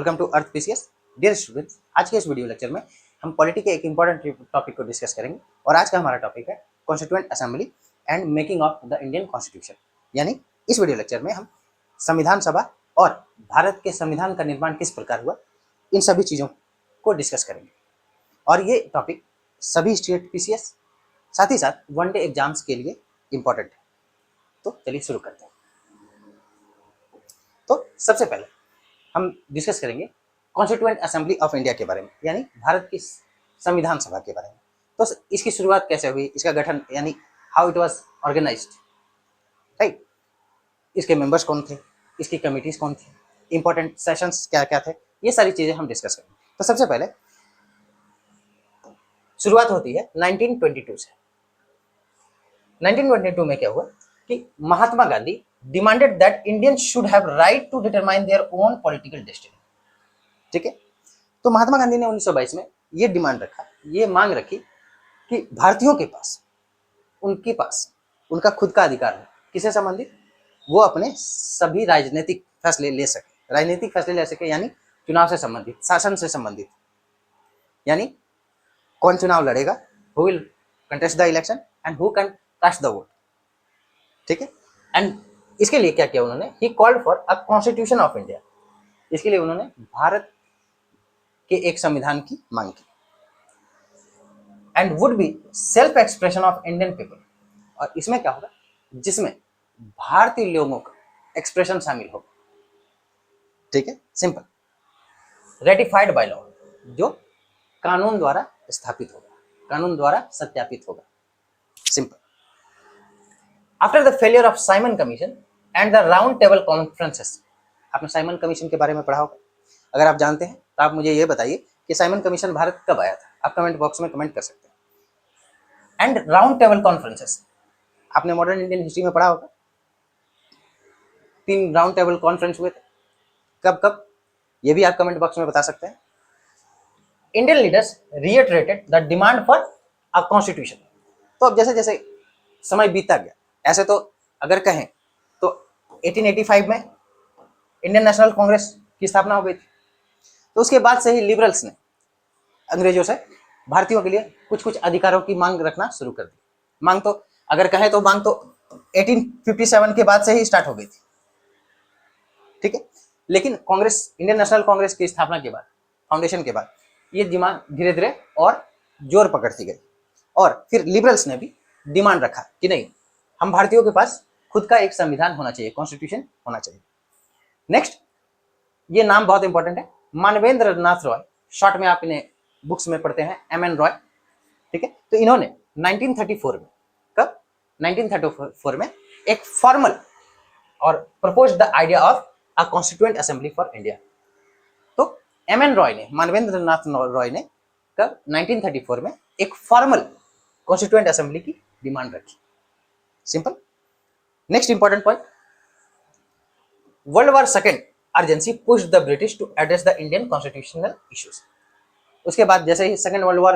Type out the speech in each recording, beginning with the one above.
Welcome to Arth PCS. Dear students, आज के इस वीडियो लेक्चर में हम पॉलिटी के एक इंपॉर्टेंट टॉपिक को डिस्कस करेंगे और आज का हमारा टॉपिक है constituent assembly and making of the Indian constitution. यानी इस वीडियो लेक्चर में हम संविधान सभा और भारत के संविधान का निर्माण किस प्रकार हुआ, इन सभी चीज़ों को डिस्कस करेंगे। और ये टॉपिक सभी स्टेट पीसीएस साथ ही साथ वनडे एग्जाम्स के लिए इम्पोर्टेंट है। तो चलिए शुरू करते हैं। तो सबसे पहले हम डिस्कस करेंगे कॉन्स्टिट्यूएंट असेंबली ऑफ इंडिया के बारे में, यानी भारत की संविधान सभा के बारे में। तो इसकी शुरुआत कैसे हुई, इसका गठन यानी how it was organised, right, इसके मेंबर्स कौन थे, इसकी कमिटीज कौन थी, इंपॉर्टेंट सेशंस क्या क्या थे, ये सारी चीजें हम डिस्कस करेंगे। तो सबसे पहले शुरुआत होती है 1922 से। 1922 में क्या हुआ कि Mahatma Gandhi demanded that Indians should have right to determine their own political destiny. ठीक है, तो महात्मा गांधी ने 1922 में ये डिमांड रखा, ये मांग रखी कि भारतीयों के पास, उनके पास उनका खुद का अधिकार है। किससे संबंधित? वो अपने सभी राजनीतिक फैसले ले सके, राजनीतिक फैसले ले सके, यानी चुनाव से संबंधित, शासन से संबंधित, यानी कौन चुनाव लड़ेगा, who will contest the election and who can cast the vote. ठीक है, एंड इसके लिए क्या किया उन्होंने? He called for a constitution of India. इसके लिए उन्होंने भारत के एक संविधान की मांग की। And would be self expression of Indian people, और इसमें क्या होगा? जिसमें भारतीय लोगों का एक्सप्रेशन शामिल होगा। ठीक है, सिंपल, रेटिफाइड बाय लॉ, जो कानून द्वारा स्थापित होगा, कानून द्वारा सत्यापित होगा। Simple. After the failure of Simon commission and the round table conferences, आपने साइमन कमीशन के बारे में पढ़ा होगा। अगर आप जानते हैं तो आप मुझे ये बताइए कि साइमन कमीशन भारत कब आया था। आप कमेंट बॉक्स में कमेंट कर सकते हैं। एंड राउंड टेबल कॉन्फ्रेंसेस, आपने मॉडर्न इंडियन हिस्ट्री में पढ़ा होगा, 3 राउंड टेबल कॉन्फ्रेंस हुए थे। कब कब, ये भी आप कमेंट बॉक्स में बता सकते हैं। Indian leaders reiterated the demand for a constitution. तो अब जैसे जैसे समय बीतता गया, ऐसे तो अगर कहें तो 1885 में इंडियन नेशनल कांग्रेस की स्थापना हो गई थी। तो उसके बाद से ही लिबरल्स ने अंग्रेजों से भारतीयों के लिए कुछ कुछ अधिकारों की मांग रखना शुरू कर दी। मांग तो अगर कहें तो मांग तो 1857 के बाद से ही स्टार्ट हो गई थी। ठीक है, लेकिन कांग्रेस, इंडियन नेशनल कांग्रेस की स्थापना के बाद, फाउंडेशन के बाद, ये डिमांड धीरे धीरे और जोर पकड़ती गई। और फिर लिबरल्स ने भी डिमांड रखा कि नहीं, हम भारतीयों के पास खुद का एक संविधान होना चाहिए, कॉन्स्टिट्यूशन होना चाहिए। नेक्स्ट, ये नाम बहुत इंपॉर्टेंट है, मानवेंद्र नाथ रॉय, शॉर्ट में आप इन्हें बुक्स में पढ़ते हैं MN रॉय। ठीक है, तो इन्होंने 1934 में, कब? 1934 में एक फॉर्मल और propose the idea of a constituent assembly for India. तो MN रॉय ने, मानवेंद्र नाथ रॉय ने कब? 1934 में एक फॉर्मल कॉन्स्टिट्यूएंट असेंबली की डिमांड रखी। Simple. Next important point, world war second urgency push the British to address the Indian constitutional issues. उसके बाद जैसे ही सेकेंड वर्ल्ड वॉर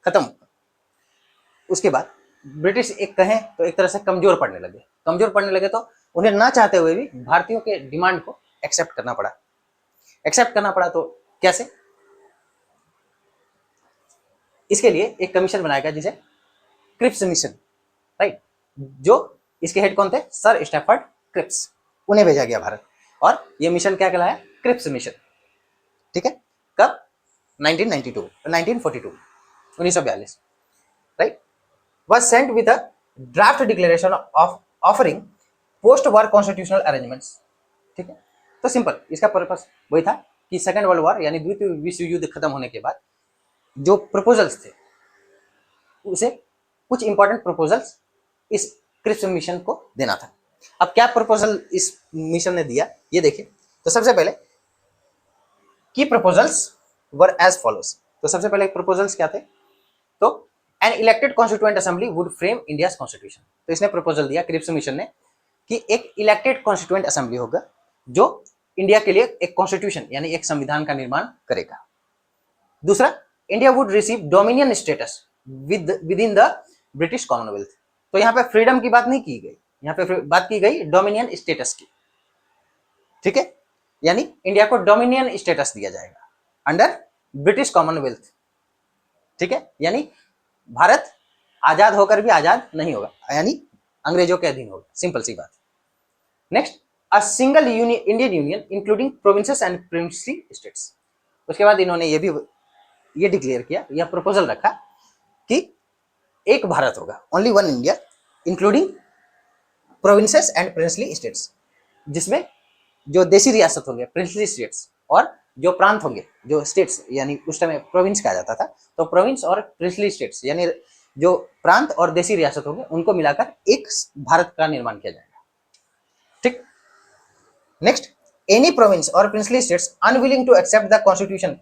खत्म, उसके बाद ब्रिटिश एक कहें तो एक तरह से कमजोर पड़ने लगे। तो उन्हें ना चाहते हुए भी भारतीयों के डिमांड को एक्सेप्ट करना पड़ा। तो कैसे? इसके लिए एक कमीशन बनाया गया जिसे क्रिप्स मिशन, राइट, जो इसके हेड कौन थे? सर स्टैफर्ड क्रिप्स, उन्हें भेजा गया भारत। और ये मिशन क्या कहलाया? Cripps mission. ठीक है, कब? 1942, right, was sent with a draft declaration of offering post war constitutional arrangements। ठीक है, तो सिंपल, इसका पर्पस वही था कि सेकेंड वर्ल्ड वॉर यानी द्वितीय विश्व युद्ध खत्म होने के बाद जो प्रपोजल्स थे, उसे कुछ इंपॉर्टेंट प्रपोजल्स इस क्रिप्स मिशन को देना था। अब क्या प्रपोजल इस मिशन ने दिया, ये देखिए। तो सबसे पहले की प्रपोजल्स वर एज फॉलोज। तो सबसे पहले प्रपोजल्स क्या थे? तो an elected constituent assembly would frame India's constitution. तो इसने प्रपोजल दिया, क्रिप्स मिशन ने, कि एक इलेक्टेड कॉन्स्टिट्यूएंट असेंबली होगा जो इंडिया के लिए एक कॉन्स्टिट्यूशन यानी एक संविधान का निर्माण करेगा। दूसरा, India would receive dominion status with in the British Commonwealth. तो यहाँ पे फ्रीडम की बात नहीं की गई, यहाँ पे बात की गई डोमिनियन स्टेटस की। ठीक है, यानी इंडिया को डोमिनियन स्टेटस दिया जाएगा अंडर ब्रिटिश कॉमनवेल्थ। ठीक है, यानी भारत आजाद होकर भी आजाद नहीं होगा, यानी अंग्रेजों के अधीन होगा, सिंपल सी बात। Next, a single Indian union including provinces and princely states. उसके बाद इन्होंने ये डिक्लेयर किया, यह प्रपोजल रखा कि एक भारत होगा, only one India including provinces and princely states, जिसमें जो देसी रियासत होंगे प्रिंसली स्टेट्स और जो प्रांत होंगे जो स्टेट्स, यानी उस टाइम प्रोविंस कहा जाता था, तो प्रोविंस और प्रिंसली स्टेट्स यानी जो प्रांत और देसी रियासत होंगे उनको मिलाकर एक भारत का निर्माण किया जाएगा। ठीक। नेक्स्ट, एनी प्रोविंस और princely states unwilling to accept the constitution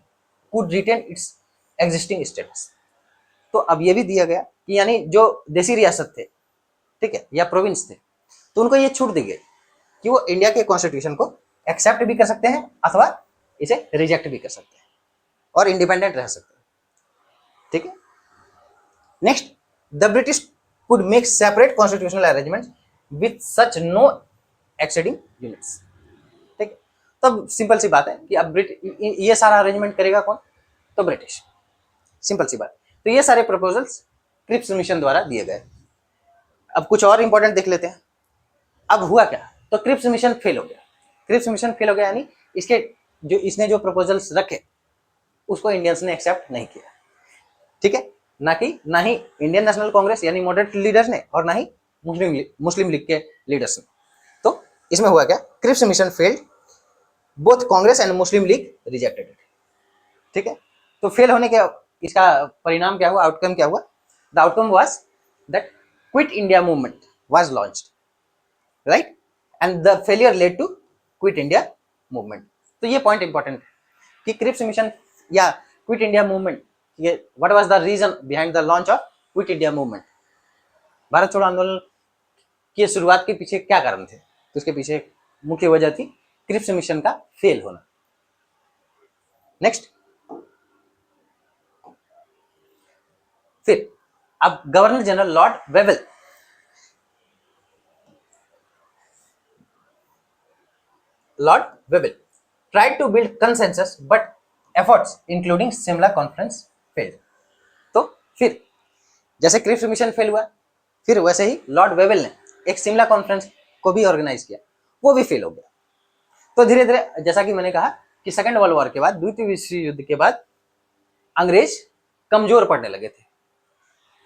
could retain its existing status. तो अब ये भी दिया गया कि यानी जो देसी रियासत थे, ठीक है, या प्रोविंस थे, तो उनको ये छूट दी गई कि वो इंडिया के कॉन्स्टिट्यूशन को एक्सेप्ट भी कर सकते हैं अथवा इसे रिजेक्ट भी कर सकते हैं और इंडिपेंडेंट रह सकते हैं। ठीक है। Next, the British could make separate constitutional arrangement with such no acceding units. ठीक है, तब सिंपल सी बात है कि अब ये सारा अरेंजमेंट करेगा कौन? तो ब्रिटिश। सिंपल सी बात। तो ये सारे प्रपोजल्स क्रिप्स मिशन द्वारा दिए गए। अब कुछ और इंपॉर्टेंट देख लेते हैं। अब हुआ क्या? तो क्रिप्स मिशन फेल हो गया। क्रिप्स मिशन फेल हो गया यानी इसने जो प्रपोजल्स रखे उसको इंडियंस ने एक्सेप्ट नहीं किया। ठीक है, ना ही इंडियन नेशनल कांग्रेस यानी मॉडरेट लीडर्स ने और ना ही मुस्लिम लीग के लीडर्स ने। तो इसमें हुआ क्या? Cripps mission failed, both Congress and Muslim League rejected it. ठीक है, तो फेल होने के इसका परिणाम क्या हुआ? आउटकम क्या हुआ? The outcome was that quit India movement was launched, right, and the failure led to quit India movement. तो ये पॉइंट इंपॉर्टेंट है कि क्रिप्स मिशन या क्विट इंडिया मूवमेंट, ये what was the reason behind the launch of quit India movement. Bharat छोड़ो आंदोलन की शुरुआत के पीछे क्या कारण थे? तो उसके पीछे मुख्य वजह थी क्रिप्स मिशन का फेल होना। नेक्स्ट, फिर अब governor general lord Wavell tried to build consensus but efforts including Simla conference failed। तो फिर जैसे क्रिप्स मिशन फेल हुआ, फिर वैसे ही लॉर्ड वेबल ने एक सिमला कॉन्फ्रेंस को भी ऑर्गेनाइज किया, वो भी फेल हो गया। तो धीरे धीरे जैसा कि मैंने कहा कि सेकेंड वर्ल्ड वॉर के बाद, द्वितीय विश्व युद्ध के बाद अंग्रेज कमजोर पड़ने लगे थे।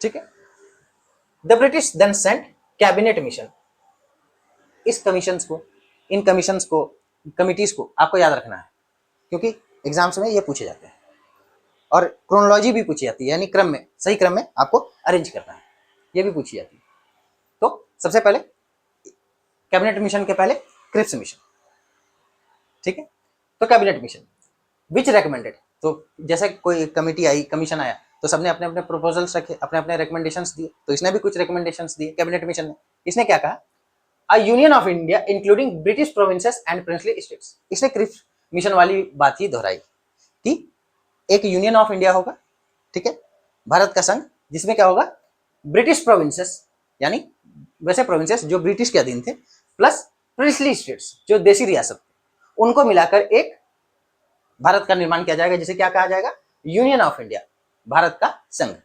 ठीक है, the British then sent cabinet mission. इन कमिटीज को आपको याद रखना है क्योंकि एग्जाम्स में ये पूछे जाते हैं और क्रोनोलॉजी भी पूछी जाती है, यानी क्रम में, सही क्रम में आपको अरेंज करना है, ये भी पूछी जाती है। तो सबसे पहले कैबिनेट मिशन के पहले क्रिप्स मिशन। ठीक है, तो कैबिनेट मिशन विच रेकमेंडेड, तो जैसे कोई कमिटी आई, कमीशन आया, तो सबने अपने अपने प्रपोजल्स रखे, अपने अपने रिकमेंडेशंस दिए, तो इसने भी कुछ रिकमेंडेशंस दिए कैबिनेट मिशन ने। इसने क्या कहा? A union of India including British provinces and princely states. इसने क्रिप्स मिशन वाली बात ही दोहराई कि एक यूनियन ऑफ इंडिया होगा, ठीक है, भारत का संघ, जिसमें क्या होगा? ब्रिटिश प्रोविंसेस यानी वैसे प्रोविंसेस जो ब्रिटिश के अधीन थे, प्लस प्रिंसली स्टेट्स जो देसी रियासत, उनको मिलाकर एक भारत का निर्माण किया जाएगा, जिसे क्या कहा जाएगा? यूनियन ऑफ इंडिया, भारत का संघ।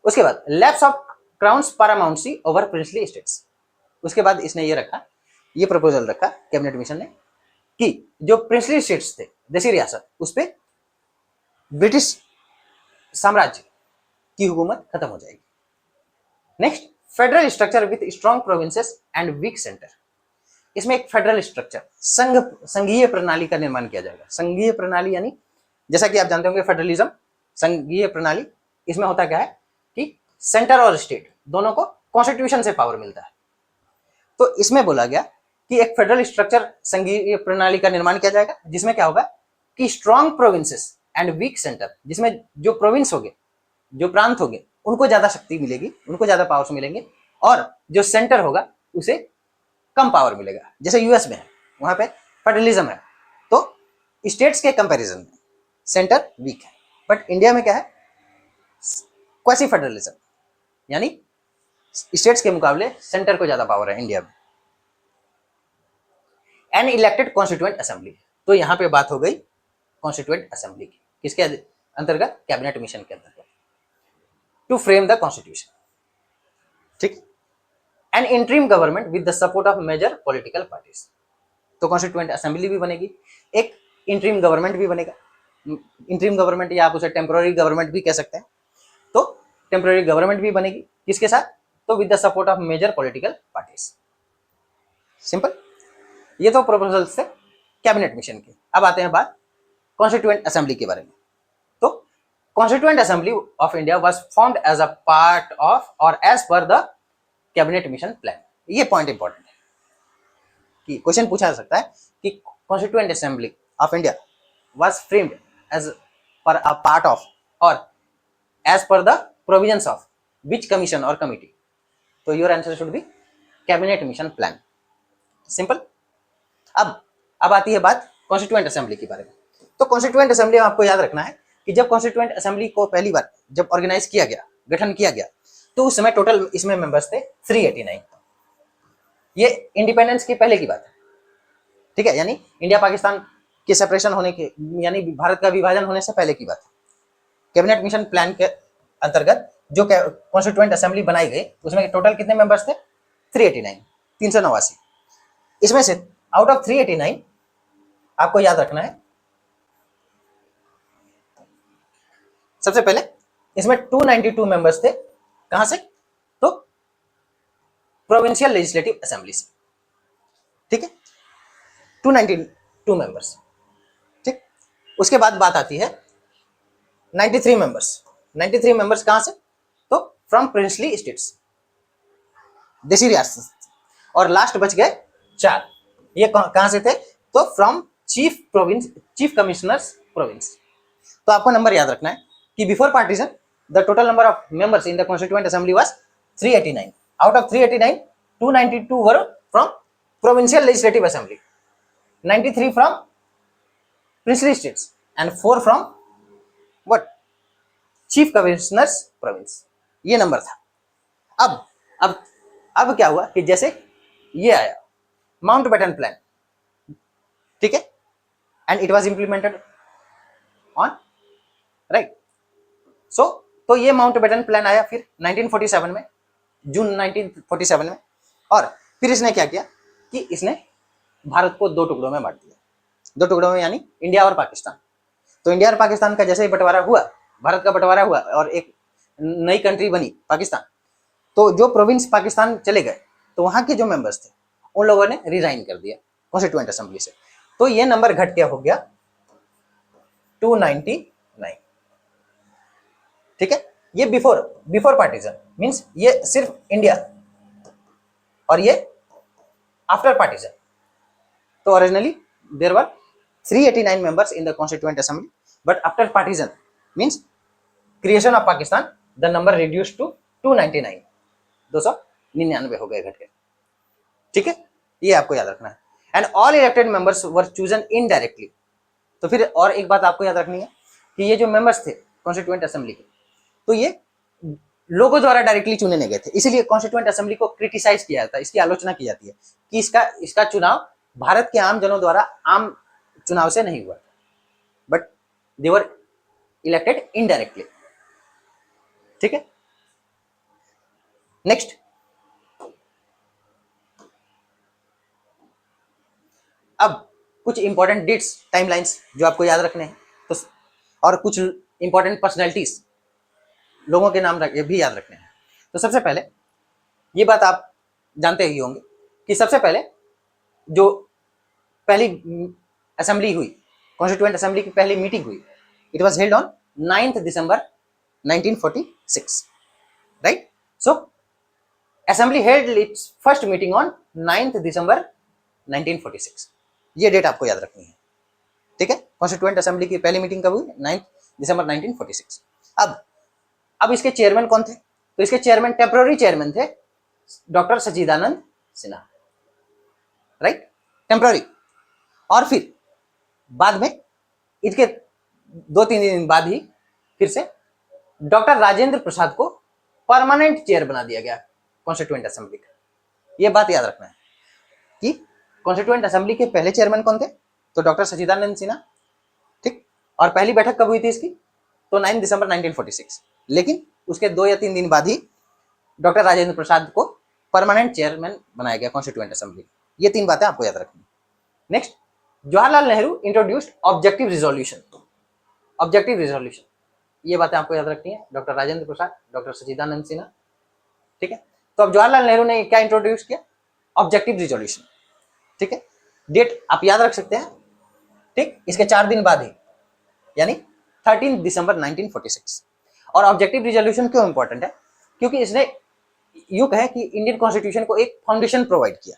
उसके बाद lapse of crowns paramountcy over princely states. उसके बाद इसने ये प्रपोजल रखा कैबिनेट मिशन ने कि जो प्रिंसली स्टेट्स थे, देसी रियासत, उस पर ब्रिटिश साम्राज्य की हुकूमत खत्म हो जाएगी। Next, federal structure with strong provinces and weak centre. इसमें एक फेडरल स्ट्रक्चर, संघीय प्रणाली का निर्माण किया जाएगा। संघीय प्रणाली यानी जैसा कि आप जानते होंगे फेडरलिज्म, संघीय प्रणाली, इसमें होता क्या है कि सेंटर और स्टेट दोनों को कॉन्स्टिट्यूशन से पावर मिलता है। तो इसमें बोला गया कि एक फेडरल स्ट्रक्चर, संघीय प्रणाली का निर्माण किया जाएगा, जिसमें क्या होगा कि strong provinces and weak centre, जिसमें जो प्रोविंस होंगे, जो प्रांत होंगे, उनको ज्यादा शक्ति मिलेगी, उनको ज्यादा पावर्स मिलेंगे, और जो सेंटर होगा उसे कम पावर मिलेगा। जैसे यूएस में है, वहां पे फेडरलिज्म है, तो स्टेट्स के कंपैरिजन में सेंटर वीक है, बट इंडिया में क्या है? क्वासी फेडरलिज्म, यानी स्टेट्स के मुकाबले सेंटर को ज्यादा पावर है इंडिया में। एन इलेक्टेड कॉन्स्टिट्यूएंट असेंबली, तो यहाँ पे बात हो गई कॉन्स्टिट्यूएंट असेंबली की, किसके अंतर्गत, कैबिनेट मिशन के अंतर्गत, टू फ्रेम द कॉन्स्टिट्यूशन, ठीक। An interim government with the support of major political parties, तो कॉन्स्टिट्यूएंट असेंबली भी बनेगी, एक इंटरिम गवर्नमेंट भी बनेगा। इंटरिम गवर्नमेंट या आप उसे टेम्पोररी गवर्नमेंट भी कह सकते हैं, तो टेम्पोररी गवर्नमेंट भी बनेगी, किसके साथ, तो with the support of major political parties. Simple, ये तो प्रोपोजल से कैबिनेट मिशन की। अब आते हैं बात कॉन्स्टिट्यूएंट असेंबली के बारे में। तो constituent assembly of India was formed as a part of और as per the cabinet mission plan. ये पॉइंट इंपॉर्टेंट है कि क्वेश्चन पूछा जा सकता है कि constituent assembly of India was framed as per a part of और as per the provisions of which commission और कमिटी, तो your answer should be cabinet mission plan. Simple. अब आती है बात कॉन्स्टिट्यूएंट असेंबली के बारे में। तो कॉन्स्टिट्यूएंट असेंबली में आपको याद रखना है कि जब कॉन्स्टिट्यूएंट असेंबली को पहली बार जब ऑर्गेनाइज किया गया, गठन किया गया, तो उस समय टोटल इसमें मेंबर्स थे 389। ये इंडिपेंडेंस की पहले की बात है, ठीक है, यानी इंडिया पाकिस्तान के सेपरेशन होने के, यानी भारत का विभाजन होने से पहले की बात है। कैबिनेट मिशन प्लान के अंतर्गत जो कॉन्स्टिट्यूएंट असेंबली बनाई गई, उसमें टोटल कितने मेंबर्स थे, 389, 389। इसमें से आउट ऑफ 389 आपको याद रखना है, सबसे पहले इसमें 292 मेंबर्स थे, कहां से, तो प्रोविंशियल लेजिस्लेटिव असेंबली से, ठीक है, 292 मेंबर्स, ठीक। उसके बाद बात आती है 93 मेंबर्स। 93 मेंबर्स कहां से, तो फ्रॉम प्रिंसली स्टेट्स, देशी रियासत, और लास्ट बच गए 4, ये कहां से थे, तो फ्रॉम चीफ कमिश्नर्स प्रोविंस। तो आपको नंबर याद रखना है कि before partition the total number of members in the constituent assembly was 389। Out of 389, 292 were from provincial legislative assembly, 93 from princely states and 4 from what, chief commissioners province. ये number था। अब क्या हुआ कि जैसे ये आया माउंटबेटन प्लान, ठीक है, and it was implemented on right. So तो ये माउंटबेटन प्लान आया फिर 1947 में, जून 1947 में, और फिर इसने क्या किया कि इसने भारत को 2 टुकड़ों में बांट दिया। 2 टुकड़ों में यानी इंडिया और पाकिस्तान। तो इंडिया और पाकिस्तान का जैसे ही बंटवारा हुआ, भारत का बंटवारा हुआ और एक नई कंट्री बनी पाकिस्तान, तो जो प्रोविंस पाकिस्तान चले गए, तो वहां के जो मेंबर्स थे उन लोगों ने रिजाइन कर दिया कॉन्स्टिट्यूएंट असेंबली से। तो ये नंबर घट के हो गया 299, ठीक है। ये बिफोर पार्टीशन मींस ये सिर्फ इंडिया, और ये आफ्टर पार्टीशन। तो originally there were 389 members in the constituent assembly, but after partition means creation of Pakistan, the number reduced to 299, 299 हो गए घट के, ठीक है। ये आपको याद रखना है। And all elected members were chosen indirectly. तो फिर और एक बात आपको याद रखनी है कि ये जो मेंबर्स थे कॉन्स्टिट्यूएंट असेंबली के, तो ये लोगों द्वारा डायरेक्टली चुने नहीं गए थे, इसीलिए कॉन्स्टिट्यूएंट असेंबली को क्रिटिसाइज किया जाता है, इसकी आलोचना की जाती है कि इसका चुनाव भारत के आम जनों द्वारा आम चुनाव से नहीं हुआ, but they were elected indirectly, ठीक है। नेक्स्ट, अब कुछ इंपॉर्टेंट डेट्स, टाइमलाइंस जो आपको याद रखने हैं, तो और कुछ इंपॉर्टेंट पर्सनैलिटीज, लोगों के नाम भी याद रखने हैं। तो सबसे पहले ये बात आप जानते ही होंगे कि सबसे पहले जो पहली असेंबली हुई, कॉन्स्टिट्यूएंट असेंबली की पहली मीटिंग हुई, it was held on 9th December 1946, right. So assembly held it's first meeting on 9th December 1946। ये डेट आपको याद रखनी है, ठीक है। कॉन्स्टिट्यूएंट असेंबली की पहली मीटिंग कब हुई, 9th December 1946। अब इसके चेयरमैन कौन थे, तो इसके चेयरमैन, टेम्पररी चेयरमैन थे डॉक्टर सच्चिदानंद सिन्हा, राइट, टेम्पररी। और फिर बाद में इसके 2-3 दिन बाद ही फिर से डॉक्टर राजेंद्र प्रसाद को परमानेंट चेयर बना दिया गया कॉन्स्टिट्यूएंट असेंबली का। ये बात याद रखना है कि कॉन्स्टिट्यूएंट असेंबली के पहले चेयरमैन कौन थे? तो डॉक्टर सच्चिदानंद सिन्हा, ठीक। और पहली बैठक कब हुई थी इसकी? तो 9 दिसंबर 1946। लेकिन उसके 2 या 3 दिन बाद ही डॉक्टर राजेंद्र प्रसाद को परमानेंट चेयरमैन बनाया गया कॉन्स्टिट्यूएंट असेंबली। ये 3 बातें आपको याद रखनी। Next, Jawaharlal Nehru introduced objective resolution. Objective resolution, ये बातें आपको याद रखनी है। डॉक्टर राजेंद्र प्रसाद, डॉक्टर सच्चिदानंद सिन्हा, ठीक है। तो अब जवाहरलाल नेहरू ने क्या इंट्रोड्यूस किया? ऑब्जेक्टिव रिजोल्यूशन, ठीक है। डेट आप याद रख सकते हैं, ठीक। इसके 4 दिन बाद ही, यानी 13 दिसंबर 1946। और ऑब्जेक्टिव रिजोल्यूशन क्यों इंपॉर्टेंट है? क्योंकि इसने यूं कहे कि इंडियन कॉन्स्टिट्यूशन को एक फाउंडेशन प्रोवाइड किया,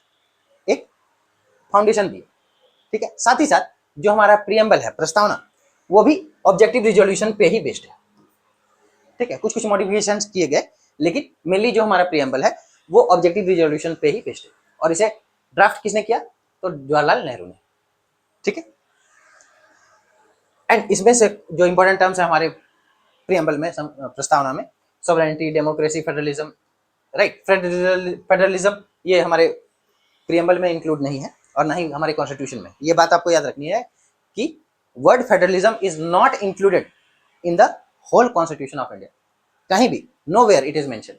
एक फाउंडेशन दी, ठीक है। साथ ही साथ जो हमारा प्रीएम्बल है, प्रस्तावना, वो भी ऑब्जेक्टिव रिजोल्यूशन पे ही बेस्ड है, ठीक है। कुछ कुछ मॉडिफिकेशंस किए गए, लेकिन मेनली जो हमारा प्रीएम्बल है वो ऑब्जेक्टिव रिजोल्यूशन पे ही बेस्ड है। और इसे ड्राफ्ट किसने किया? तो जवाहरलाल नेहरू ने, ठीक है। एंड इसमें से जो इंपॉर्टेंट टर्म्स है हमारे प्रीएम्बल में, प्रस्तावना में, sovereignty, democracy, federalism, right. Federalism ये हमारे प्रीएम्बल में इंक्लूड नहीं है और ना ही हमारे कॉन्स्टिट्यूशन में। ये बात आपको याद रखनी है कि word federalism is not included in the whole constitution of India, कहीं भी, nowhere it is mentioned.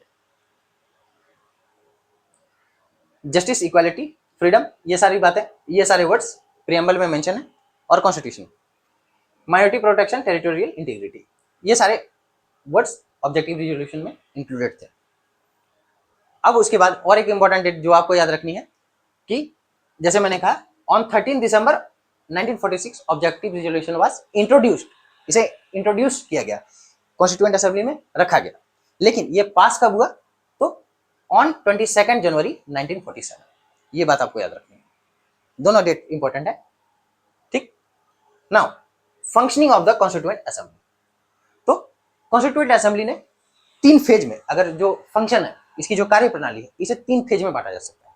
Justice, equality, freedom, ये सारी बातें, ये सारे वर्ड्स प्रीएम्बल में मेंशन है। और constitution, minority protection, territorial integrity, ये सारे वर्ड्स ऑब्जेक्टिव रिजोल्यूशन में इंक्लूडेड थे। अब उसके बाद और एक इंपॉर्टेंट डेट जो आपको याद रखनी है कि जैसे मैंने कहा, on 13 December 1946 objective resolution was introduced. इसे इंट्रोड्यूस किया गया, कॉन्स्टिट्यूएंट असेंबली में रखा गया। लेकिन ये पास कब हुआ? तो ऑन 22 जनवरी 1947। ये बात आपको याद रखनी है, दोनों डेट इंपॉर्टेंट है, ठीक। Now, functioning of the constituent assembly. तो कॉन्स्टिट्यूएंट असेंबली ने 3 फेज में, अगर जो फंक्शन है, इसकी जो कार्य प्रणाली है, इसे 3 फेज में बांटा जा सकता है,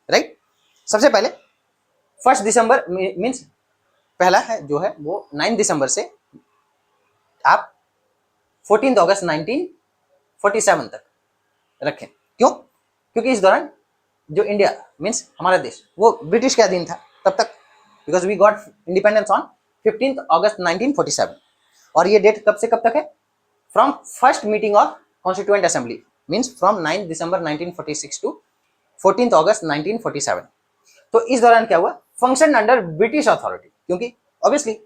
राइट। सबसे पहले 1 दिसंबर मीन्स पहला है जो है वो 9 दिसंबर से आप 14 अगस्त 1947 तक रखें। क्यों? क्योंकि इस दौरान जो इंडिया मीन्स हमारा देश वो ब्रिटिश के अधीन था तब तक, because we got independence on 15 August 1947। और ये डेट कब से कब तक है? From first meeting of constituent assembly means from 9 December 1946 to 14 अगस्त 1947। तो इस दौरान क्या हुआ? फंक्शन अंडर ब्रिटिश अथॉरिटी, क्योंकि ऑब्वियसली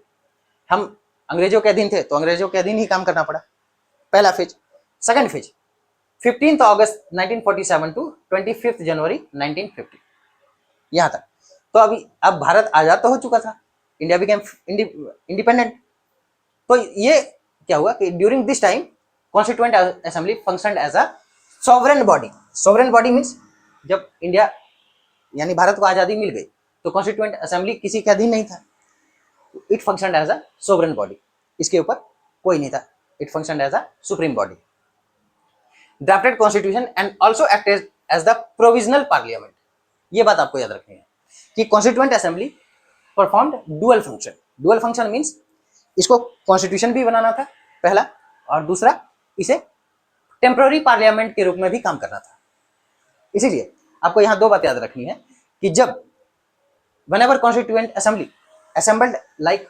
हम अंग्रेजों के अधीन थे तो अंग्रेजों के अधीन ही काम करना पड़ा। पहला phase. Second phase 15 August 1947 to 25 January 1950, यहां तक। तो अभी अब भारत आजाद तो हो चुका था, इंडिया बिकेम इंडिपेंडेंट। तो ये क्या हुआ कि during this time constituent assembly functioned as a sovereign body. Sovereign body means जब इंडिया यानी भारत को आजादी मिल गई तो कॉन्स्टिट्यूएंट असेंबली किसी के अधीन नहीं था, it functioned as a sovereign body, इसके ऊपर कोई नहीं था, it functioned as a supreme body. Drafted constitution and also acted as the provisional parliament. ये बात आपको याद रखनी है कि constituent assembly performed dual function. Dual function means इसको कॉन्स्टिट्यूशन भी बनाना था पहला, और दूसरा इसे टेम्पररी पार्लियामेंट के रूप में भी काम करना था। इसीलिए आपको यहां 2 बात याद रखनी है कि जब whenever constituent assembly assembled like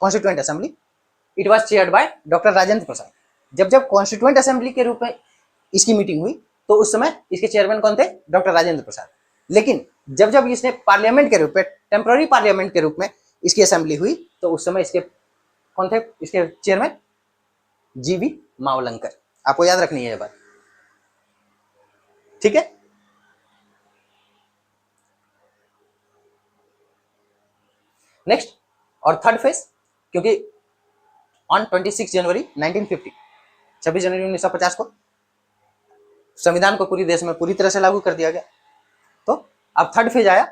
constituent assembly it was chaired by doctor Rajendra Prasad. जब जब कॉन्स्टिट्यूएंट असेंबली के रूप में इसकी मीटिंग हुई तो उस समय इसके चेयरमैन कौन थे? डॉक्टर राजेंद्र प्रसाद। लेकिन जब जब इसने पार्लियामेंट के रूप में, टेम्पररी पार्लियामेंट के रूप में इसकी असेंबली हुई तो उस समय इसके कौन थे इसके चेयरमैन? जीवी मावलंकर। आपको याद रखनी है ये बात, ठीक है। नेक्स्ट और थर्ड फेज, क्योंकि ऑन 26 जनवरी 1950, 26 जनवरी 1950 को संविधान को पूरी देश में पूरी तरह से लागू कर दिया गया। तो अब थर्ड फेज आया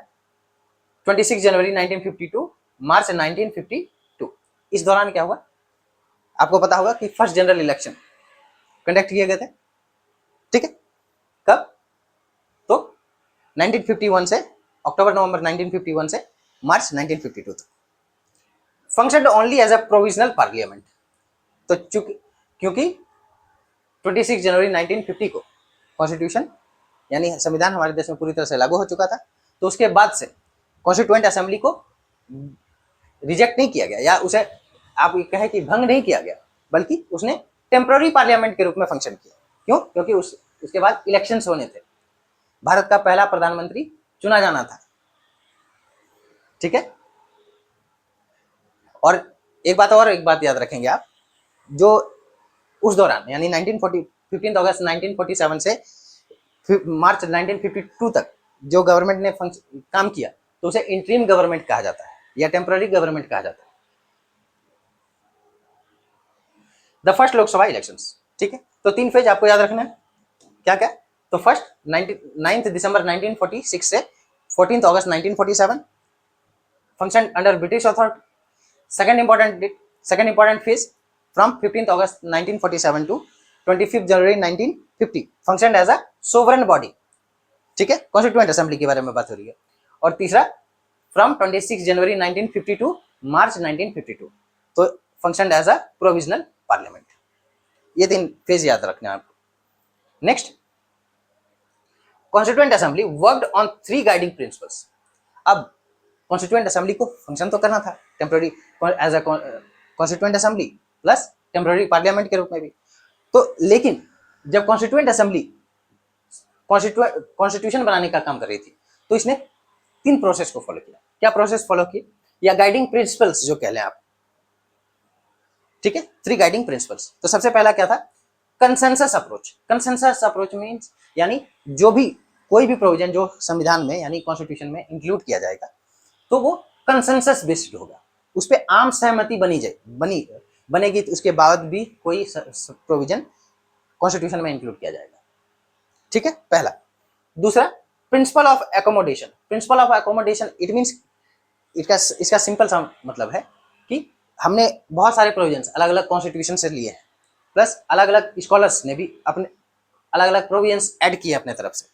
26 जनवरी 1952 मार्च 1952। इस दौरान क्या हुआ? आपको पता होगा कि फर्स्ट जनरल इलेक्शन कंडक्ट किए गए थे, ठीक है। कब? तो 1951 से अक्टूबर नवंबर 1951 से मार्च 1952 तक। Functioned only as a provisional parliament. तो क्योंकि 26 जनवरी 1950 को कॉन्स्टिट्यूशन यानी संविधान हमारे देश में पूरी तरह से लागू हो चुका था, तो उसके बाद से कॉन्स्टिट्यूएंट असेंबली को रिजेक्ट नहीं किया गया या उसे आप कहें कि भंग नहीं किया गया, बल्कि उसने टेम्पररी पार्लियामेंट के रूप में फंक्शन किया। क्यों? क्योंकि उसके बाद इलेक्शंस होने थे, भारत का पहला प्रधानमंत्री चुना जाना था। ठीक है। और एक बात याद रखेंगे आप, जो उस दौरान यानी 15 अगस्त 1947 से मार्च 1952 तक जो गवर्नमेंट ने काम किया, तो उसे इंटरिम गवर्नमेंट कहा जाता है या टेम्पररी गवर्नमेंट कहा जाता है। द फर्स्ट लोकसभा इलेक्शंस, ठीक है। तो 3 फेज आपको याद रखना है, क्या क्या? तो फर्स्ट 9 दिसंबर 1946 से 14 अगस्त 1947 function under British authority. Second important phase from 15 August 1947 to 25 January 1950 function as a sovereign body. ठीक है, कॉन्स्टिट्यूएंट असेंबली के बारे में बात हो रही है। और तीसरा फ्रॉम 26 जनवरी 1950 टू मार्च 1952 तो function as a provisional parliament. ये 3 फेज याद रखना है आपको। Next, constituent assembly worked on 3 guiding principles. अब कॉन्स्टिट्यूएंट असेंबली को फंक्शन तो करना था temporary as a constituent assembly plus temporary parliament के रूप में भी। तो लेकिन जब कॉन्स्टिट्यूएंट असेंबली कॉन्स्टिट्यूशन बनाने का काम कर रही थी, तो इसने 3 प्रोसेस को फॉलो किया। क्या प्रोसेस फॉलो किए या गाइडिंग प्रिंसिपल्स जो कह लें आप, ठीक है, 3 गाइडिंग प्रिंसिपल्स। तो सबसे पहला क्या था? Consensus approach. Consensus approach means यानी जो भी कोई भी प्रोविजन जो संविधान में यानी कॉन्स्टिट्यूशन में इंक्लूड किया जाएगा, तो वो कंसेंसस बेस्ड होगा, उस पर आम सहमति बनेगी, तो उसके बाद भी कोई प्रोविजन कॉन्स्टिट्यूशन में इंक्लूड किया जाएगा। ठीक है, पहला। दूसरा, principal of accommodation. Principal of accommodation it means इसका सिंपल सा मतलब है कि हमने बहुत सारे प्रोविजंस अलग अलग कॉन्स्टिट्यूशन से लिए हैं, प्लस अलग अलग स्कॉलर्स ने भी अपने अलग अलग प्रोविजंस ऐड किए अपने तरफ से।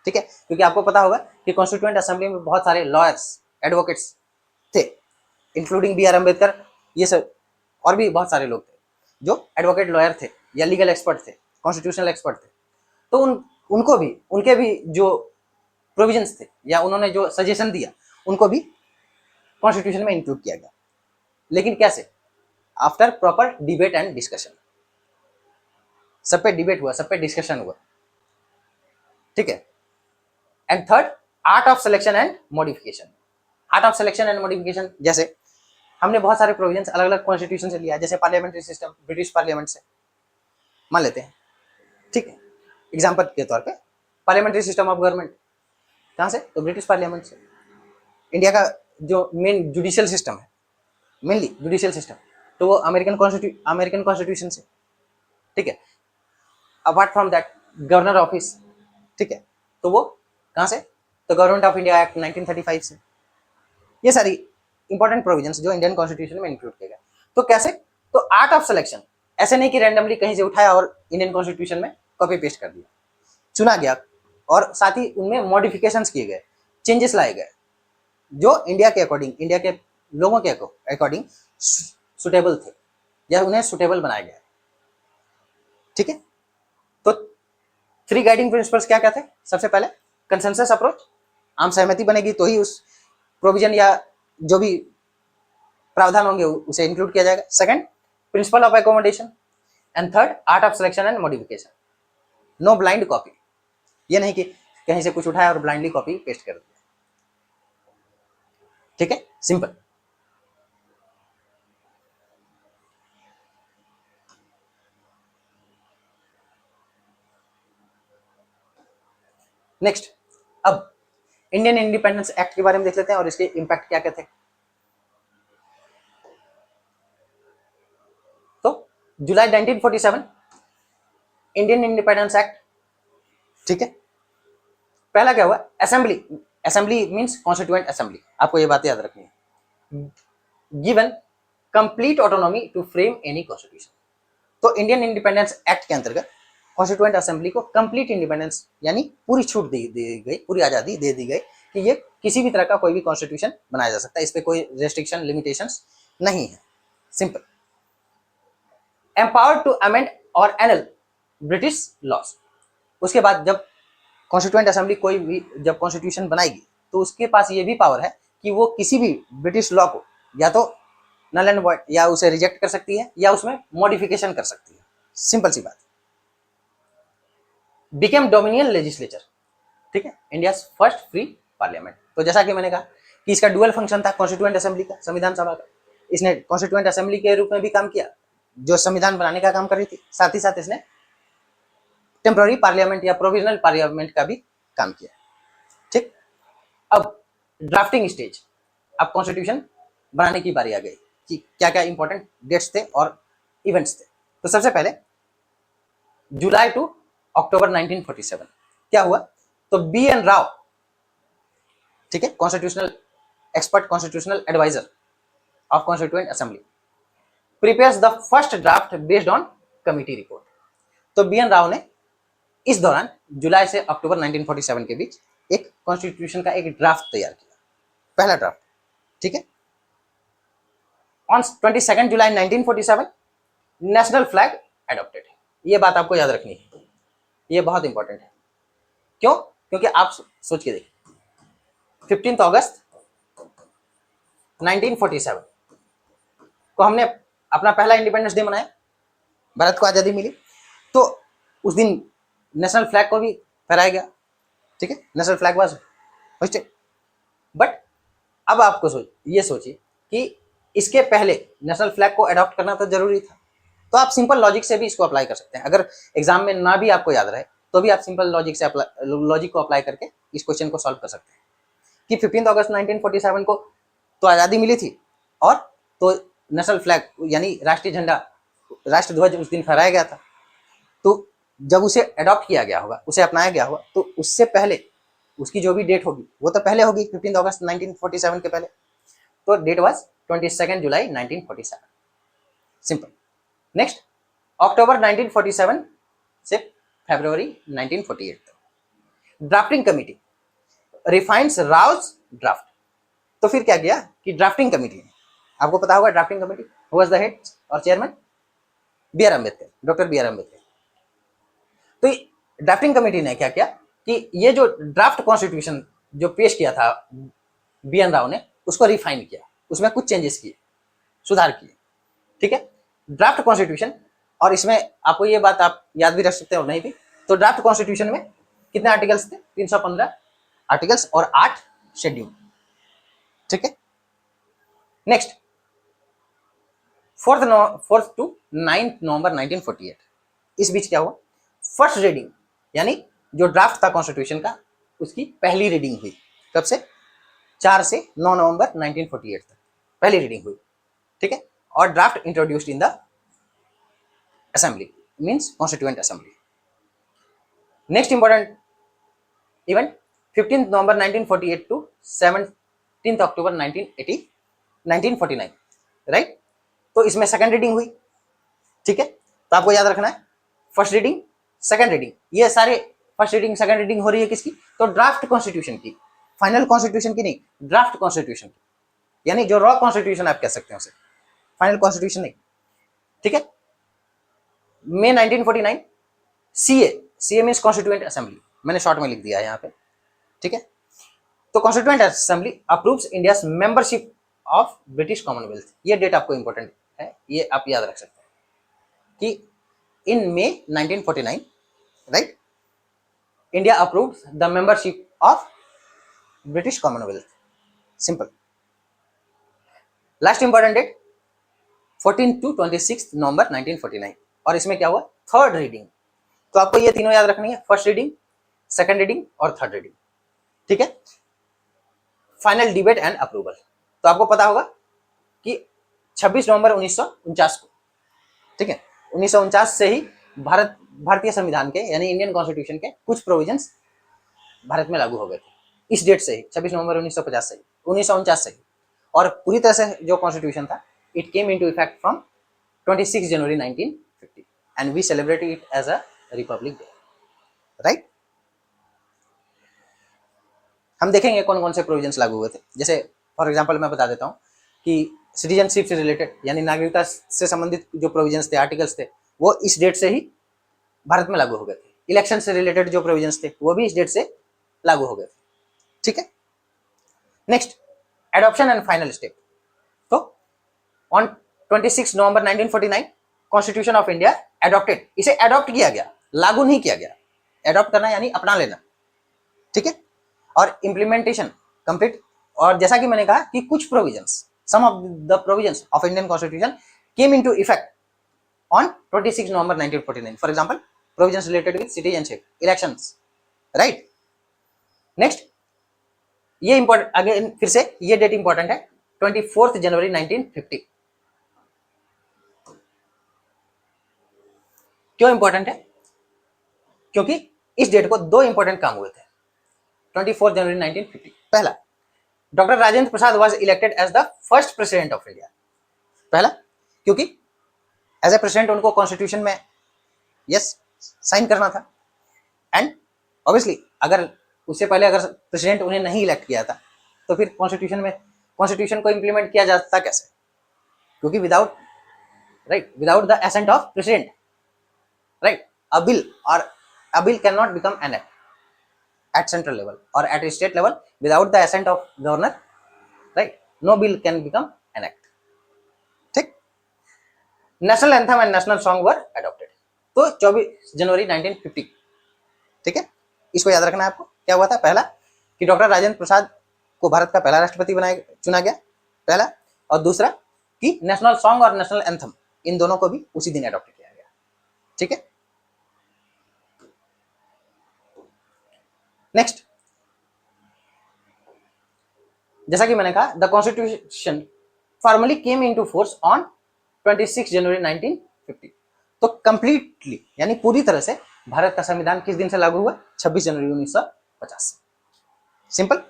ठीक है, क्योंकि आपको पता होगा कि कॉन्स्टिट्यूएंट असेंबली में बहुत सारे लॉयर्स, एडवोकेट्स थे, इंक्लूडिंग बी आर अम्बेडकर, ये सब और भी बहुत सारे लोग थे जो एडवोकेट लॉयर थे या लीगल एक्सपर्ट थे, कॉन्स्टिट्यूशनल एक्सपर्ट थे। तो उनके भी जो प्रोविजंस थे या उन्होंने जो सजेशन दिया, उनको भी कॉन्स्टिट्यूशन में इंक्लूड किया गया। लेकिन कैसे? After proper debate and discussion. सब पे डिबेट हुआ, सब पे डिस्कशन हुआ। ठीक है। And third, art of selection and modification. Art of selection and modification, जैसे हमने बहुत सारे प्रोविजंस अलग अलग कॉन्स्टिट्यूशन से लिया, जैसे पार्लियामेंट्री सिस्टम ब्रिटिश पार्लियामेंट से मान लेते हैं। ठीक है, एग्जाम्पल के तौर पे पार्लियामेंट्री सिस्टम ऑफ गवर्नमेंट कहाँ से? तो ब्रिटिश पार्लियामेंट से। इंडिया का जो मेन जुडिशियल सिस्टम है, मेनली जुडिशियल सिस्टम, तो वो अमेरिकन कॉन्स्टिट्यूशन से। ठीक है। Apart from that governor office, ठीक है, तो वो कहाँ से? तो गवर्नमेंट ऑफ इंडिया एक्ट 1935 से। ये सारी इंपॉर्टेंट प्रोविजंस जो इंडियन कॉन्स्टिट्यूशन में इंक्लूड किए गए। तो कैसे? तो आर्ट ऑफ सिलेक्शन, ऐसे नहीं कि रैंडमली कहीं से उठाया और इंडियन कॉन्स्टिट्यूशन में कॉपी पेस्ट कर दिया, चुना गया और साथ ही उनमें मॉडिफिकेशंस किए गए, चेंजेस लाए गए जो इंडिया के अकॉर्डिंग, इंडिया के लोगों के अकॉर्डिंग सुटेबल थे या उन्हें सुटेबल बनाया गया। ठीक है। तो 3 गाइडिंग प्रिंसिपल्स क्या क्या थे? सबसे पहले कंसेंसस अप्रोच, आम सहमति बनेगी तो ही उस प्रोविजन या जो भी प्रावधान होंगे उसे इंक्लूड किया जाएगा। Second, principle of accommodation. And third, art of selection and modification. No blind copy, ये नहीं कि कहीं से कुछ उठाया और ब्लाइंडली कॉपी पेस्ट कर दिया। ठीक है, सिंपल। नेक्स्ट, अब इंडियन इंडिपेंडेंस एक्ट के बारे में देख लेते हैं और इसके इंपैक्ट क्या क्या थे। तो जुलाई 1947 इंडियन इंडिपेंडेंस एक्ट। ठीक है। पहला क्या हुआ? Assembly. Assembly means constituent assembly, आपको ये बात याद रखनी है। Given complete autonomy to frame any constitution. तो इंडियन इंडिपेंडेंस एक्ट के अंतर्गत कॉन्स्टिट्यूएंट असेंबली को कंप्लीट इंडिपेंडेंस यानी पूरी छूट दी गई, पूरी आजादी दे दी गई कि ये किसी भी तरह का कोई भी कॉन्स्टिट्यूशन बनाया जा सकता है, इस पर कोई रेस्ट्रिक्शन लिमिटेशंस नहीं है। सिंपल। एम्पावर्ड टू अमेंड और एनल ब्रिटिश लॉज। उसके बाद जब कॉन्स्टिट्यूएंट असेंबली कोई भी जब कॉन्स्टिट्यूशन बनाएगी तो उसके पास ये भी पावर है कि वो किसी भी ब्रिटिश लॉ को या तो नल एंड वॉइड या उसे रिजेक्ट कर सकती है या उसमें मॉडिफिकेशन कर सकती है। सिंपल सी बात। बिकेम डोमिनियन लेजिस्लेचर, ठीक है, इंडिया फर्स्ट फ्री पार्लियामेंट। तो जैसा कि मैंने कहा कि इसका डुअल फंक्शन था कॉन्स्टिट्यूएंट असेंबली का, संविधान सभा का। इसने कॉन्स्टिट्यूएंट असेंबली के रूप में भी काम किया जो संविधान बनाने का काम कर रही थी, साथ ही साथ इसने टेम्पररी पार्लियामेंट या प्रोविजनल पार्लियामेंट का भी काम किया। ठीक, अब ड्राफ्टिंग स्टेज, अब कॉन्स्टिट्यूशन बनाने की बारी आ गई कि क्या क्या इंपॉर्टेंट डेट्स थे और इवेंट्स थे। तो सबसे पहले जुलाई टू अक्टूबर 1947 क्या हुआ, तो बी एन राव, ठीक है, constitutional expert, constitutional adviser of constituent assembly, prepares the first draft based on committee report. तो बी एन राव ने इस दौरान जुलाई से अक्टूबर 1947 के बीच एक कॉन्स्टिट्यूशन का एक ड्राफ्ट तैयार किया, पहला ड्राफ्ट, ठीक है। On 22 July 1947 national flag adopted. ये बात आपको याद रखनी है, ये बहुत इंपॉर्टेंट है। क्यों? क्योंकि आप सोच के देखिए 15 अगस्त 1947 को हमने अपना पहला इंडिपेंडेंस डे मनाया, भारत को आज़ादी मिली, तो उस दिन नेशनल फ्लैग को भी फहराया गया, ठीक है, national flag was hosted. But अब आपको ये सोचिए कि इसके पहले नेशनल फ्लैग को अडॉप्ट करना तो जरूरी था। तो आप सिंपल लॉजिक से भी इसको अप्लाई कर सकते हैं। अगर एग्जाम में ना भी आपको याद रहे तो भी आप सिंपल लॉजिक को अप्लाई करके इस क्वेश्चन को सॉल्व कर सकते हैं कि 15 अगस्त 1947 को तो आज़ादी मिली थी और तो नेशनल फ्लैग यानी राष्ट्रीय झंडा, राष्ट्र ध्वज उस दिन फहराया गया था। तो जब उसे अडॉप्ट किया गया होगा, उसे अपनाया गया होगा, तो उससे पहले उसकी जो भी डेट होगी वो तो पहले होगी 15 अगस्त 1947 के पहले। तो date was 22 July 1947। Simple. Next, अक्टूबर 1947 से फरवरी 1948 तक drafting committee refines rough draft. तो फिर क्या किया कि ड्राफ्टिंग कमिटी, आपको पता होगा drafting committee who was the head और chairman, B R Ambedkar, doctor B R Ambedkar. तो ड्राफ्टिंग कमेटी ने क्या किया कि ये जो ड्राफ्ट कॉन्स्टिट्यूशन जो पेश किया था बी एन राव ने, उसको रिफाइन किया, उसमें कुछ चेंजेस किए, सुधार किए, ठीक है, ड्राफ्ट कॉन्स्टिट्यूशन। और इसमें आपको ये बात आप याद भी रख सकते हो नहीं भी, तो ड्राफ्ट कॉन्स्टिट्यूशन में कितने आर्टिकल्स थे? 315 आर्टिकल्स और 8 शेड्यूल, ठीक है। नेक्स्ट, 4 टू 9 नवंबर 1948, इस बीच क्या हुआ? फर्स्ट रीडिंग यानी जो ड्राफ्ट था कॉन्स्टिट्यूशन का, उसकी पहली रीडिंग हुई। कब से? 4 से 9 नवंबर 1948 तक पहली रीडिंग हुई, ठीक है। और draft introduced in the assembly, means constituent assembly. Next important event 15 November 1948 to 17 October 1949, right. तो इसमें सेकंड रीडिंग हुई, ठीक है। तो आपको याद रखना है फर्स्ट रीडिंग, सेकंड रीडिंग, ये सारे फर्स्ट रीडिंग सेकंड रीडिंग हो रही है किसकी? तो ड्राफ्ट कॉन्स्टिट्यूशन की, फाइनल कॉन्स्टिट्यूशन की नहीं, ड्राफ्ट कॉन्स्टिट्यूशन की, यानी जो रॉ कॉन्स्टिट्यूशन आप कह सकते हैं उसे, फाइनल कॉन्स्टिट्यूशन नहीं, ठीक है। मई 1949 सीए मींस कॉन्स्टिट्यूएंट असेंबली, मैंने शॉर्ट में लिख दिया है यहाँ पे, ठीक है। तो constituent assembly approves India's membership of British Commonwealth. ये डेट आपको इंपॉर्टेंट है, ये आप याद रख सकते हैं कि in May 1949, right, India approved the membership of British Commonwealth. Simple. Last important date 14 to 26 नवंबर 1949, और इसमें क्या हुआ? Third reading. तो आपको ये तीनों याद रखनी है, फर्स्ट रीडिंग, सेकंड रीडिंग और थर्ड रीडिंग, ठीक है। Final debate and approval. तो आपको पता होगा कि 26 नवंबर 1949 को, ठीक है, 1949 से ही भारतीय संविधान के यानी इंडियन कॉन्स्टिट्यूशन के कुछ प्रोविजंस भारत में लागू हो गए थे। इस डेट से ही 26 नवंबर 1950 से ही, 1949 से ही। और पूरी तरह से जो कॉन्स्टिट्यूशन था, it came into effect from 26 January 1950 and we celebrate it as a republic day, right. हम देखेंगे कौन कौन से प्रोविजंस लागू हुए थे। जैसे फॉर एग्जांपल मैं बता देता हूँ कि सिटीजनशिप से रिलेटेड यानी नागरिकता से संबंधित जो प्रोविजंस थे, आर्टिकल्स थे, वो इस डेट से ही भारत में लागू हो गए थे। इलेक्शन से रिलेटेड जो प्रोविजंस थे वो भी इस डेट से लागू हो गए थे, ठीक है। Next, adoption and final step. तो on 26 November 1949 constitution of India adopted, इसे एडॉप्ट किया गया, लागू नहीं किया गया। एडॉप्ट करना यानी अपना लेना, ठीक है। और इंप्लीमेंटेशन कंप्लीट। और जैसा कि मैंने कहा कि कुछ provisions, some of the provisions of Indian constitution came into effect on 26 November 1949। For example, provisions related with citizenship, elections, right. Next, ये इंपॉर्टेंट, अगेन फिर से ये डेट इंपॉर्टेंट है, 24 जनवरी 1950। क्यों इंपॉर्टेंट है? क्योंकि इस डेट को दो इंपॉर्टेंट काम हुए थे 24 जनवरी 1950। पहला, doctor Rajendra Prasad was elected as the first president of India. पहला, क्योंकि एज ए प्रेसिडेंट उनको कॉन्स्टिट्यूशन में यस साइन करना था। एंड ऑब्वियसली अगर उससे पहले अगर प्रेसिडेंट उन्हें नहीं इलेक्ट किया था तो फिर कॉन्स्टिट्यूशन को इंप्लीमेंट किया जाता कैसे? क्योंकि without the ascent of president, right, a bill cannot become an act at central level or at state level without the assent of governor, right? No bill can become an act, ठीक। National anthem and national song were adopted, तो 24 जनवरी 1950, ठीक है। इसको याद रखना है आपको। क्या हुआ था? पहला कि डॉक्टर राजेंद्र प्रसाद को भारत का पहला राष्ट्रपति चुना गया, पहला। और दूसरा कि नेशनल सॉन्ग और नेशनल एंथम इन दोनों को भी उसी दिन अडॉप्ट किया गया, ठीक है। नेक्स्ट, जैसा कि मैंने कहा, the constitution formally came into force on 26 जनवरी 1950। तो कंप्लीटली यानी पूरी तरह से भारत का संविधान किस दिन से लागू हुआ? 26 जनवरी 1950 से। सिंपल।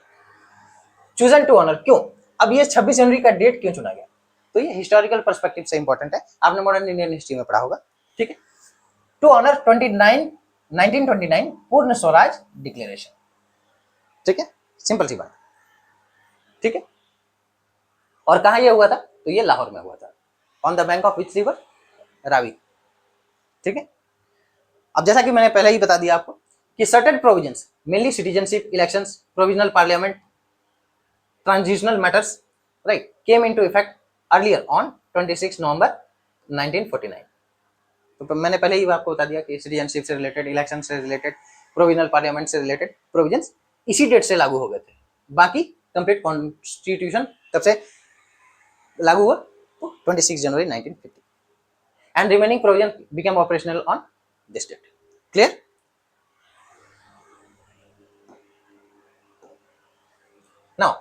चूजन टू ऑनर, क्यों? अब ये 26 जनवरी का डेट क्यों चुना गया? तो ये हिस्टोरिकल पर्सपेक्टिव से इंपॉर्टेंट है, आपने मॉडर्न इंडियन हिस्ट्री में पढ़ा होगा, ठीक है। टू ऑनर 1929 पूर्ण स्वराज डिक्लेरेशन, ठीक है। सिंपल सी बात, ठीक है। और कहा यह हुआ था? तो ये लाहौर में हुआ था, on the bank of which river? Ravi, ठीक है। अब जैसा कि मैंने पहले ही बता दिया आपको कि certain provisions, mainly citizenship, elections, provisional parliament, transitional matters, right, came into effect earlier on 26 नवंबर 1949। तो मैंने पहले ही आपको बता दिया कि सिटीजनशिप से रिलेटेड, इलेक्शन से रिलेटेड, प्रोविजनल पार्लियामेंट से रिलेटेड प्रोविजंस इसी डेट से लागू हो गए थे। बाकी कंप्लीट कॉन्स्टिट्यूशन कब से लागू हुआ? तो 26 जनवरी 1950। And remaining provision became operational on this date. Clear? Now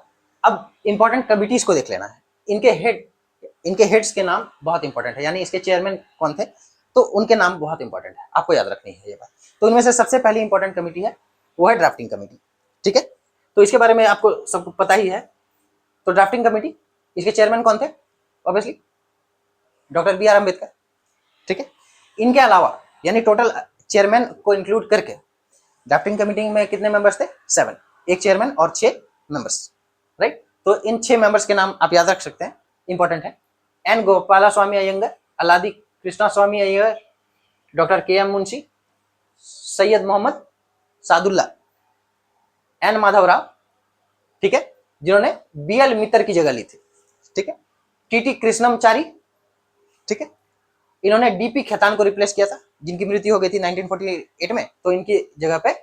अब इंपॉर्टेंट कमिटीज को देख लेना है। इनके हेड्स के नाम बहुत इंपॉर्टेंट है, यानी इसके चेयरमैन कौन थे, तो उनके नाम बहुत इंपॉर्टेंट है, आपको याद रखनी है ये बात। तो इनमें से सबसे पहली इंपॉर्टेंट कमेटी है वो है ड्राफ्टिंग कमेटी, ठीक है। तो इसके बारे में आपको सबको पता ही है। तो ड्राफ्टिंग कमेटी, इसके चेयरमैन कौन थे? Obviously doctor B R Ambedkar, ठीक है। इनके अलावा यानी टोटल चेयरमैन को इंक्लूड करके ड्राफ्टिंग कमेटी में कितने मेंबर्स थे? 7, एक चेयरमैन और 6 मेंबर्स, राइट। तो इन 6 मेंबर्स के नाम आप याद रख सकते हैं, इंपॉर्टेंट है। एन गोपाला स्वामी अयंगर, अलादी कृष्णा स्वामी अय्यर, डॉक्टर के एम मुंशी, सैयद मोहम्मद सादुल्ला, एन माधवराव, ठीक है, जिन्होंने बी एल मित्तर की जगह ली थी, ठीक है। टी टी कृष्णमचारी, ठीक है, इन्होंने डीपी खेतान को रिप्लेस किया था, जिनकी मृत्यु हो गई थी 1948 में, तो इनकी जगह पे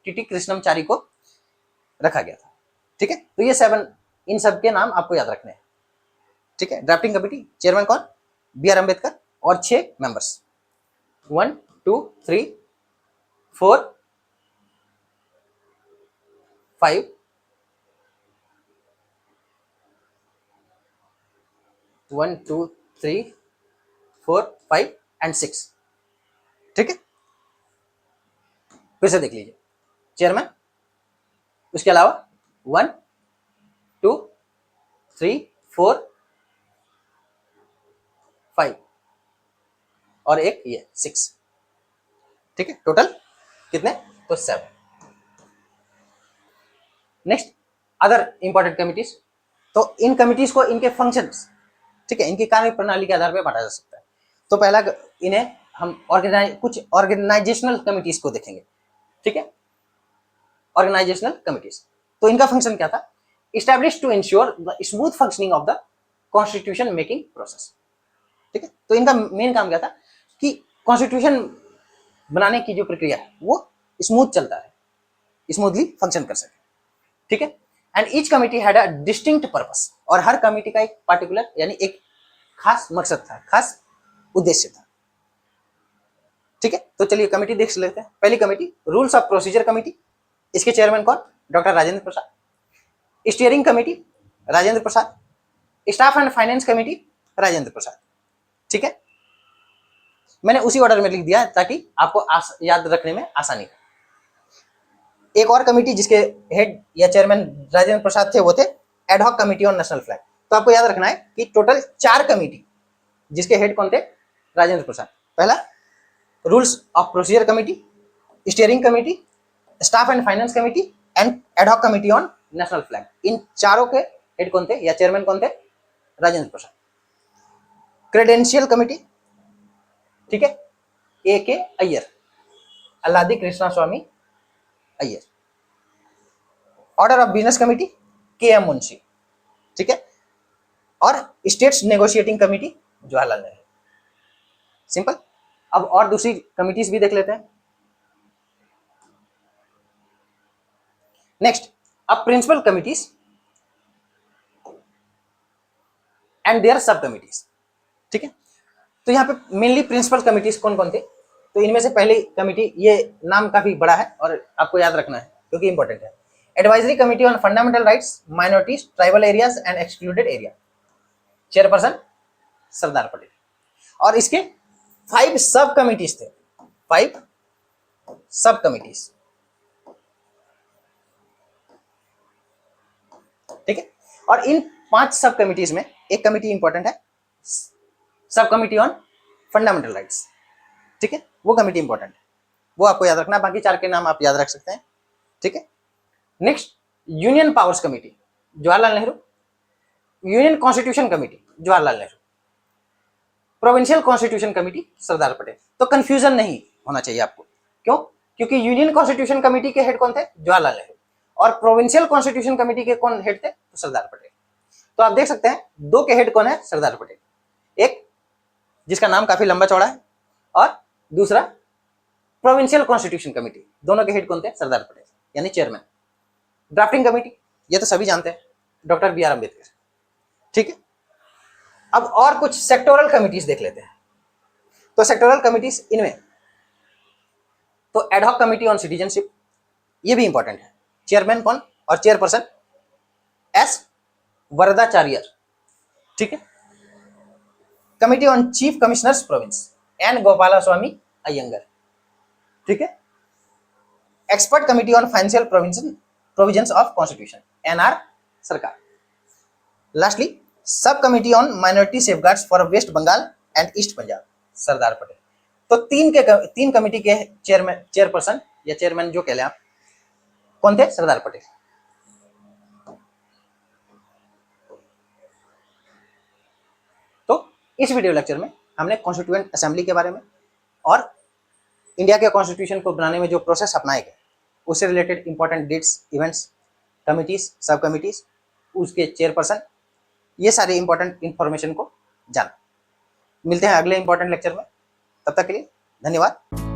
टी टी कृष्णमचारी को रखा गया था, ठीक है। तो ये 7, इन सब के नाम आपको याद रखने हैं, ठीक है। ड्राफ्टिंग कमेटी चेयरमैन कौन? बी आर अम्बेडकर और 6 मेंबर्स, 1 2 3 4 5 1 2 3 4 5 एंड 6, ठीक है। फिर से देख लीजिए, चेयरमैन, उसके अलावा 1 2 3 4 5 और एक ये 6, ठीक है। टोटल कितने? तो 7। Next, other important committees. तो इन कमिटीज को इनके फंक्शंस, ठीक है, इनकी कार्य प्रणाली के आधार पर बांटा जा सकता है। तो पहला इन्हें हम कुछ ऑर्गेनाइजेशनल कमिटीज को देखेंगे, ठीक है। ऑर्गेनाइजेशनल कमिटीज, तो इनका फंक्शन क्या था? established to ensure the smooth functioning of the constitution making process। ठीक है, तो इनका मेन काम क्या था कि कॉन्स्टिट्यूशन बनाने की जो प्रक्रिया है वो स्मूथ चलता है, स्मूथली फंक्शन कर सके। ठीक है, and each committee had a distinct purpose, और हर कमिटी का एक पार्टिकुलर यानी एक खास मकसद था, खास उद्देश्य था। ठीक है, तो चलिए कमेटी देख लेते हैं। पहली committee rules of procedure committee, इसके चेयरमैन कौन? Doctor Rajendra Prasad. Steering committee Rajendra Prasad. Staff and finance committee Rajendra Prasad. ठीक है, मैंने उसी ऑर्डर में लिख दिया ताकि आपको याद रखने में आसानी हो। एक और कमेटी जिसके हेड या चेयरमैन राजेंद्र प्रसाद थे वो थे ad hoc committee on national flag. तो आपको याद रखना है कि टोटल 4 कमेटी जिसके हेड कौन थे? राजेंद्र प्रसाद। पहला rules of procedure committee, steering committee, staff and finance committee and ad hoc committee on national flag. इन चारों के हेड कौन थे या चेयरमैन कौन थे? राजेंद्र प्रसाद। क्रेडेंशियल कमेटी, ठीक है, A K Iyer, Alladi Krishnaswami Iyer. Order of business committee K M Munshi. ठीक है, और states negotiating committee Jawaharlal Nehru. Simple. अब और दूसरी कमिटीज भी देख लेते हैं। नेक्स्ट, अब प्रिंसिपल कमिटीज एंड देयर सब कमिटीज। ठीक है, तो यहाँ पे मेनली प्रिंसिपल कमिटीज कौन कौन थे? तो इनमें से पहली कमिटी, ये नाम काफी बड़ा है और आपको याद रखना है क्योंकि इंपॉर्टेंट है। Advisory committee on fundamental rights, minorities, tribal areas and excluded area, chairperson Sardar Patel. और इसके 5 सब कमिटीज थे, 5 सब कमिटीज। ठीक है, और इन 5 सब कमिटीज में एक कमिटी इंपॉर्टेंट है, सब कमिटी ऑन फंडामेंटल राइट्स। ठीक है, वो कमिटी इंपॉर्टेंट है, वो आपको याद रखना। बाकी 4 के नाम आप याद रख सकते हैं। ठीक है, next union powers committee Jawaharlal Nehru, union constitution committee Jawaharlal Nehru, provincial constitution committee Sardar Patel. तो कंफ्यूजन नहीं होना चाहिए आपको। क्यों? क्योंकि यूनियन कॉन्स्टिट्यूशन कमिटी के हेड कौन थे? जवाहरलाल नेहरू। और प्रोविंशियल कॉन्स्टिट्यूशन कमिटी के कौन हेड थे? तो सरदार पटेल। तो आप देख सकते हैं 2 के हेड कौन है? सरदार पटेल। एक जिसका नाम काफी लंबा चौड़ा है, और दूसरा प्रोविंशियल कॉन्स्टिट्यूशन कमिटी, दोनों के हेड कौन थे? सरदार पटेल यानी चेयरमैन। ड्राफ्टिंग कमिटी, ये तो सभी जानते हैं, डॉक्टर बी आर अम्बेडकर। ठीक है, अब और कुछ सेक्टोरल कमिटीज देख लेते हैं। तो सेक्टोरल कमिटीज इनमें तो एडहॉक कमिटी ऑन सिटीजनशिप, ये भी इंपॉर्टेंट है। चेयरमैन कौन और चेयरपर्सन? एस वरदाचार्य। ठीक है, committee on chief commissioners province, N Gopalaswami Ayyangar. ठीक है, expert committee on financial provisions of constitution, N R Sarkar. Lastly sub committee on minority safeguards for West Bengal and East Punjab, Sardar Patel. तो 3 कमिटी के चेयरपर्सन या चेयरमैन जो कह लें आप, कौन थे? सरदार पटेल। तो इस वीडियो लेक्चर में हमने कॉन्स्टिट्यूएंट असेंबली के बारे में और इंडिया के कॉन्स्टिट्यूशन को बनाने में जो प्रोसेस अपनाए गए उससे related important dates, events, committees, sub committees, उसके चेयरपर्सन, ये सारे इंपॉर्टेंट इंफॉर्मेशन को जाना। मिलते हैं अगले इंपॉर्टेंट लेक्चर में, तब तक के लिए धन्यवाद।